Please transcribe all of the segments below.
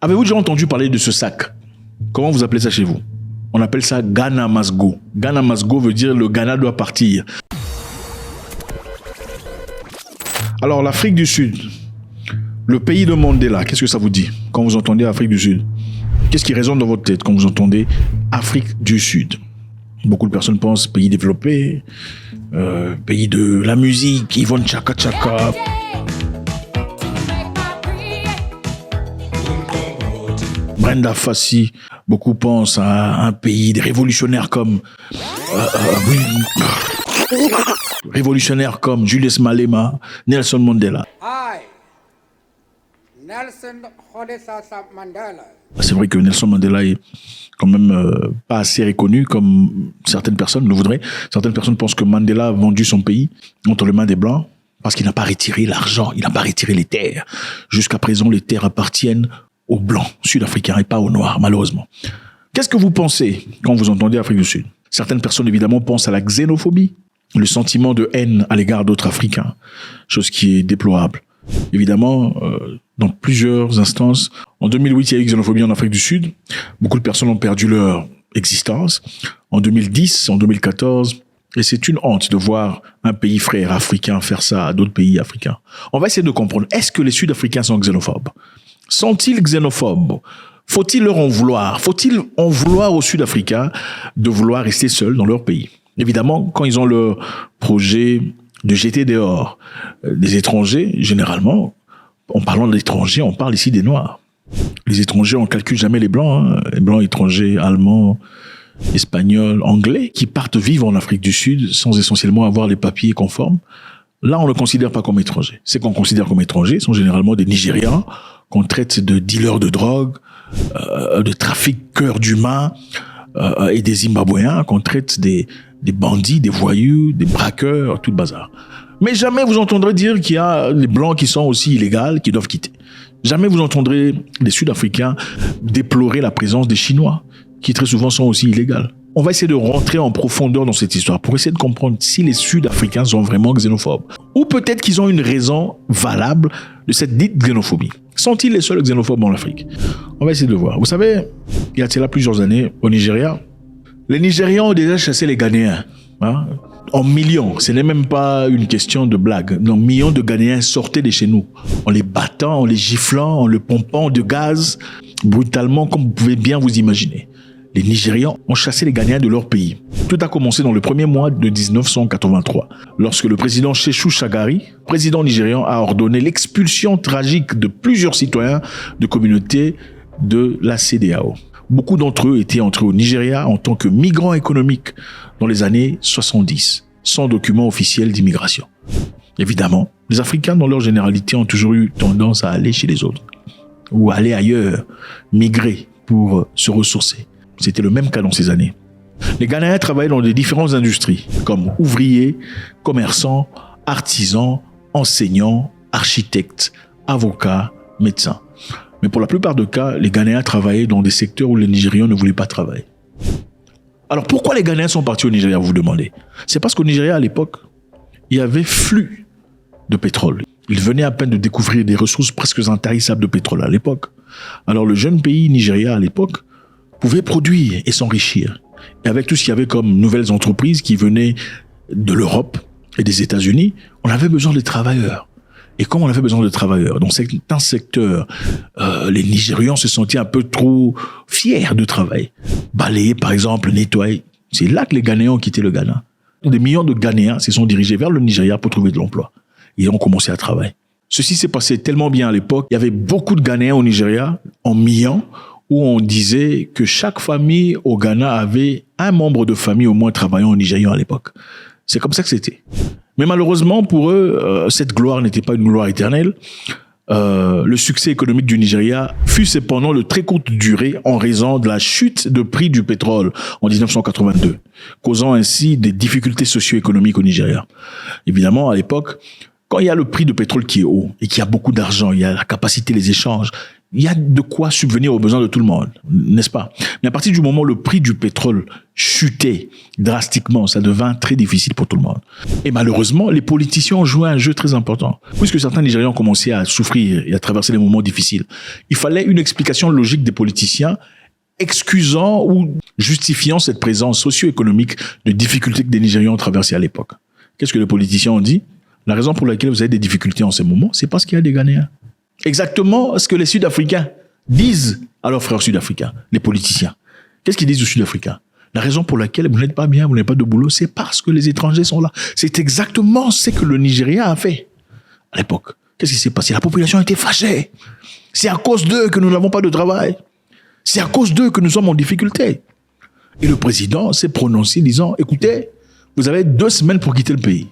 Avez-vous déjà entendu parler de ce sac? Comment vous appelez ça chez vous? On appelle ça Ghana must go. Ghana must go veut dire le Ghana doit partir. Alors l'Afrique du Sud, le pays de Mandela, qu'est-ce que ça vous dit quand vous entendez Afrique du Sud? Qu'est-ce qui résonne dans votre tête quand vous entendez Afrique du Sud? Beaucoup de personnes pensent pays développé, pays de la musique, Yvonne Chaka Chaka. Brenda Fassie. Beaucoup pensent à un pays des révolutionnaires comme Julius Malema, Nelson Mandela. Nelson Mandela. C'est vrai que Nelson Mandela est quand même pas assez reconnu comme certaines personnes le voudraient. Certaines personnes pensent que Mandela a vendu son pays entre les mains des Blancs parce qu'il n'a pas retiré l'argent, il n'a pas retiré les terres. Jusqu'à présent, les terres appartiennent aux Blancs sud-africains et pas aux Noirs, malheureusement. Qu'est-ce que vous pensez quand vous entendez Afrique du Sud? Certaines personnes, évidemment, pensent à la xénophobie, le sentiment de haine à l'égard d'autres Africains, chose qui est déplorable. Évidemment, dans plusieurs instances, en 2008, il y a eu xénophobie en Afrique du Sud. Beaucoup de personnes ont perdu leur existence. En 2010, en 2014, et c'est une honte de voir un pays frère africain faire ça à d'autres pays africains. On va essayer de comprendre. Est-ce que les Sud-Africains sont xénophobes? Sont-ils xénophobes? Faut-il leur en vouloir? Faut-il en vouloir aux Sud-Africains de vouloir rester seuls dans leur pays? Évidemment, quand ils ont leur projet de jeter dehors des étrangers, généralement, en parlant d'étrangers, on parle ici des Noirs. Les étrangers, on ne calcule jamais les Blancs, hein. Les Blancs, étrangers, Allemands, Espagnols, Anglais, qui partent vivre en Afrique du Sud sans essentiellement avoir les papiers conformes. Là, on ne le considère pas comme étranger. Ce qu'on considère comme étrangers sont généralement des Nigérians qu'on traite de dealers de drogue, de trafiqueurs d'humains et des Zimbabwéens qu'on traite des bandits, des voyous, des braqueurs, tout le bazar. Mais jamais vous entendrez dire qu'il y a les Blancs qui sont aussi illégaux, qui doivent quitter. Jamais vous entendrez les Sud-Africains déplorer la présence des Chinois, qui très souvent sont aussi illégaux. On va essayer de rentrer en profondeur dans cette histoire pour essayer de comprendre si les Sud-Africains sont vraiment xénophobes. Ou peut-être qu'ils ont une raison valable de cette dite xénophobie. Sont-ils les seuls xénophobes en Afrique? On va essayer de voir. Vous savez, il y a cela plusieurs années, au Nigeria, les Nigérians ont déjà chassé les Ghanéens. Hein, en millions. Ce n'est même pas une question de blague. Donc, millions de Ghanéens sortaient de chez nous. En les battant, en les giflant, en les pompant de gaz, brutalement, comme vous pouvez bien vous imaginer. Les Nigérians ont chassé les Ghanéens de leur pays. Tout a commencé dans le premier mois de 1983, lorsque le président Sékou Shagari, président nigérian, a ordonné l'expulsion tragique de plusieurs citoyens de communautés de la CEDEAO. Beaucoup d'entre eux étaient entrés au Nigeria en tant que migrants économiques dans les années 70, sans document officiel d'immigration. Évidemment, les Africains, dans leur généralité, ont toujours eu tendance à aller chez les autres, ou à aller ailleurs, migrer pour se ressourcer. C'était le même cas dans ces années. Les Ghanéens travaillaient dans des différentes industries, comme ouvriers, commerçants, artisans, enseignants, architectes, avocats, médecins. Mais pour la plupart des cas, les Ghanéens travaillaient dans des secteurs où les Nigérians ne voulaient pas travailler. Alors pourquoi les Ghanéens sont partis au Nigeria, vous vous demandez? C'est parce qu'au Nigeria, à l'époque, il y avait flux de pétrole. Ils venaient à peine de découvrir des ressources presque intarissables de pétrole à l'époque. Alors le jeune pays Nigeria, à l'époque, pouvait produire et s'enrichir. Et avec tout ce qu'il y avait comme nouvelles entreprises qui venaient de l'Europe et des États-Unis, on avait besoin de travailleurs. Et comme on avait besoin de travailleurs, dans certains secteurs, les Nigérians se sentaient un peu trop fiers de travailler. Balayer, par exemple, nettoyer. C'est là que les Ghanéens ont quitté le Ghana. Des millions de Ghanéens se sont dirigés vers le Nigeria pour trouver de l'emploi. Et ont commencé à travailler. Ceci s'est passé tellement bien à l'époque. Il y avait beaucoup de Ghanéens au Nigeria, en millions, où on disait que chaque famille au Ghana avait un membre de famille au moins travaillant au Nigeria à l'époque. C'est comme ça que c'était. Mais malheureusement, pour eux, cette gloire n'était pas une gloire éternelle. Le succès économique du Nigeria fut cependant de très courte durée en raison de la chute de prix du pétrole en 1982, causant ainsi des difficultés socio-économiques au Nigeria. Évidemment, à l'époque, quand il y a le prix de pétrole qui est haut et qu'il y a beaucoup d'argent, il y a la capacité des échanges, il y a de quoi subvenir aux besoins de tout le monde, n'est-ce pas? Mais à partir du moment où le prix du pétrole chutait drastiquement, ça devint très difficile pour tout le monde. Et malheureusement, les politiciens ont joué un jeu très important. Puisque certains Nigérians ont commencé à souffrir et à traverser des moments difficiles, il fallait une explication logique des politiciens excusant ou justifiant cette présence socio-économique de difficultés que des Nigérians ont traversées à l'époque. Qu'est-ce que les politiciens ont dit? La raison pour laquelle vous avez des difficultés en ces moments, c'est parce qu'il y a des Ghanéens. Exactement ce que les Sud-Africains disent à leurs frères sud-africains, les politiciens. Qu'est-ce qu'ils disent aux Sud-Africains? La raison pour laquelle vous n'êtes pas bien, vous n'avez pas de boulot, c'est parce que les étrangers sont là. C'est exactement ce que le Nigeria a fait à l'époque. Qu'est-ce qui s'est passé? La population a été fâchée. C'est à cause d'eux que nous n'avons pas de travail. C'est à cause d'eux que nous sommes en difficulté. Et le président s'est prononcé disant, écoutez, vous avez 2 semaines pour quitter le pays.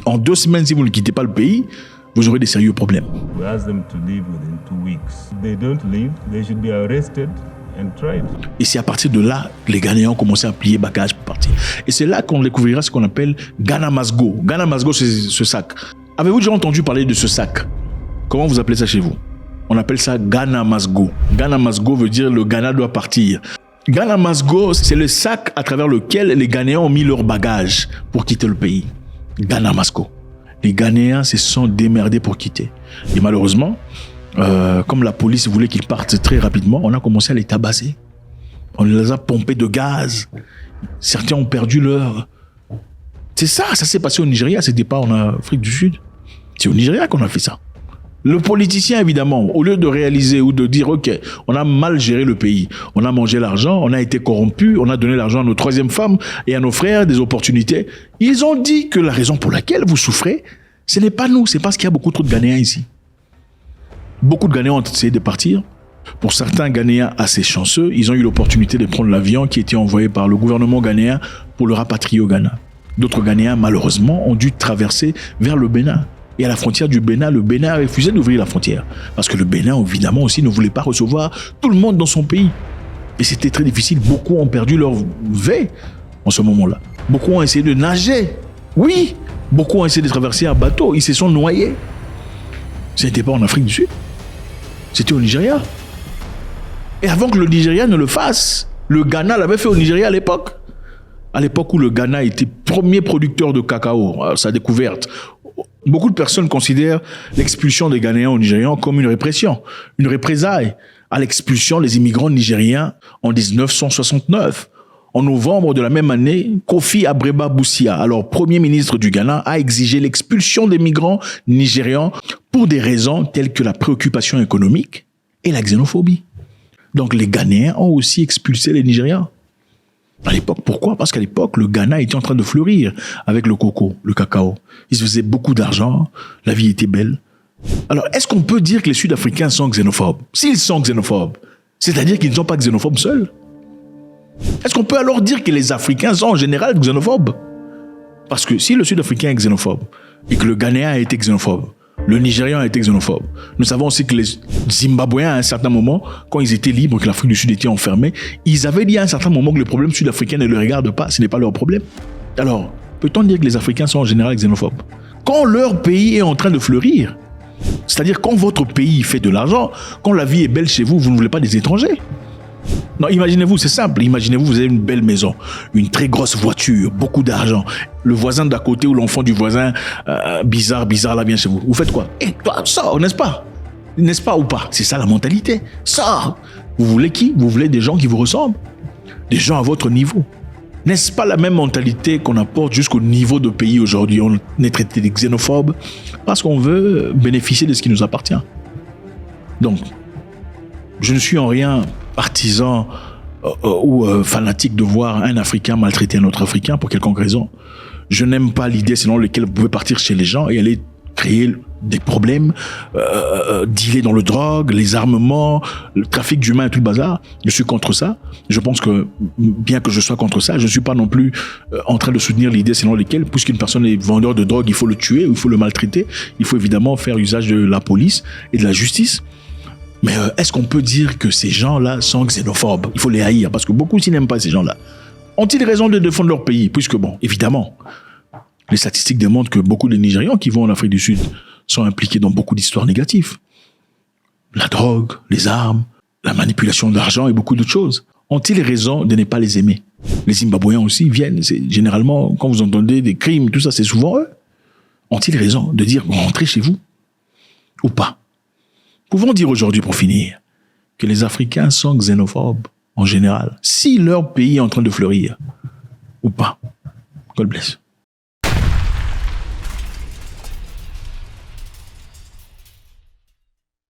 En 2 semaines, si vous ne quittez pas le pays, vous aurez des sérieux problèmes. We ask them to leave within 2 weeks. If they don't leave, they should be arrested and tried. Et c'est à partir de là que les Ghanéens ont commencé à plier bagages pour partir. Et c'est là qu'on découvrira ce qu'on appelle Ghana Must Go. Ghana Must Go, c'est ce sac. Avez-vous déjà entendu parler de ce sac? Comment vous appelez ça chez vous? On appelle ça Ghana Must Go. Ghana Must Go veut dire le Ghana doit partir. Ghana Must Go, c'est le sac à travers lequel les Ghanéens ont mis leurs bagages pour quitter le pays. Ghana Must Go. Les Ghanéens se sont démerdés pour quitter. Et malheureusement, comme la police voulait qu'ils partent très rapidement, on a commencé à les tabasser. On les a pompés de gaz. Certains ont perdu leur... C'est ça s'est passé au Nigeria, c'était pas en Afrique du Sud. C'est au Nigeria qu'on a fait ça. Le politicien, évidemment, au lieu de réaliser ou de dire, OK, on a mal géré le pays, on a mangé l'argent, on a été corrompu, on a donné l'argent à nos 3e femmes et à nos frères, des opportunités. Ils ont dit que la raison pour laquelle vous souffrez, ce n'est pas nous, c'est parce qu'il y a beaucoup trop de Ghanéens ici. Beaucoup de Ghanéens ont essayé de partir. Pour certains Ghanéens assez chanceux, ils ont eu l'opportunité de prendre l'avion qui était envoyé par le gouvernement ghanéen pour le rapatrier au Ghana. D'autres Ghanéens, malheureusement, ont dû traverser vers le Bénin. Et à la frontière du Bénin, le Bénin a refusé d'ouvrir la frontière. Parce que le Bénin, évidemment, aussi ne voulait pas recevoir tout le monde dans son pays. Et c'était très difficile. Beaucoup ont perdu leur vie en ce moment-là. Beaucoup ont essayé de nager. Oui, beaucoup ont essayé de traverser un bateau. Ils se sont noyés. Ce n'était pas en Afrique du Sud. C'était au Nigeria. Et avant que le Nigeria ne le fasse, le Ghana l'avait fait au Nigeria à l'époque. À l'époque où le Ghana était premier producteur de cacao, à sa découverte. Beaucoup de personnes considèrent l'expulsion des Ghanéens au Nigeria comme une répression, une représaille à l'expulsion des immigrants nigériens en 1969. En novembre de la même année, Kofi Abreba Bousia, alors premier ministre du Ghana, a exigé l'expulsion des migrants nigérians pour des raisons telles que la préoccupation économique et la xénophobie. Donc les Ghanéens ont aussi expulsé les Nigérians. À l'époque, pourquoi? Parce qu'à l'époque, le Ghana était en train de fleurir avec le coco, le cacao. Ils se faisaient beaucoup d'argent, la vie était belle. Alors, est-ce qu'on peut dire que les Sud-Africains sont xénophobes? S'ils sont xénophobes, c'est-à-dire qu'ils ne sont pas xénophobes seuls? Est-ce qu'on peut alors dire que les Africains sont en général xénophobes? Parce que si le Sud-Africain est xénophobe et que le Ghanéen a été xénophobe, le Nigérian a été xénophobe. Nous savons aussi que les Zimbabwéens, à un certain moment, quand ils étaient libres, que l'Afrique du Sud était enfermée, ils avaient dit à un certain moment que les problèmes sud-africains ne les regardent pas, ce n'est pas leur problème. Alors, peut-on dire que les Africains sont en général xénophobes? Quand leur pays est en train de fleurir, c'est-à-dire quand votre pays fait de l'argent, quand la vie est belle chez vous, vous ne voulez pas des étrangers. Non, imaginez-vous, c'est simple. Imaginez-vous, vous avez une belle maison, une très grosse voiture, beaucoup d'argent. Le voisin d'à côté ou l'enfant du voisin, bizarre, là, vient chez vous. Vous faites quoi? Toi, sors, n'est-ce pas? N'est-ce pas ou pas? C'est ça la mentalité. Sors! Vous voulez qui? Vous voulez des gens qui vous ressemblent. Des gens à votre niveau. N'est-ce pas la même mentalité qu'on apporte jusqu'au niveau de pays aujourd'hui? On est traité de xénophobes parce qu'on veut bénéficier de ce qui nous appartient. Donc, je ne suis en rien partisan ou fanatique de voir un Africain maltraiter un autre Africain pour quelconque raison. Je n'aime pas l'idée selon laquelle vous pouvez partir chez les gens et aller créer des problèmes, dealer dans le drogue, les armements, le trafic d'humains et tout le bazar. Je suis contre ça. Je pense que, bien que je sois contre ça, je ne suis pas non plus en train de soutenir l'idée selon laquelle, puisqu'une personne est vendeur de drogue, il faut le tuer, il faut le maltraiter. Il faut évidemment faire usage de la police et de la justice. Mais est-ce qu'on peut dire que ces gens-là sont xénophobes? Il faut les haïr, parce que beaucoup aussi n'aiment pas ces gens-là. Ont-ils raison de défendre leur pays? Puisque, bon, évidemment, les statistiques démontrent que beaucoup de Nigérians qui vont en Afrique du Sud sont impliqués dans beaucoup d'histoires négatives. la drogue, les armes, la manipulation d'argent et beaucoup d'autres choses. Ont-ils raison de ne pas les aimer? Les Zimbabwéens aussi viennent. Généralement, quand vous entendez des crimes, tout ça, c'est souvent eux. Ont-ils raison de dire rentrez chez vous ou pas? Pouvons dire aujourd'hui, pour finir, que les Africains sont xénophobes en général, si leur pays est en train de fleurir ou pas? God bless.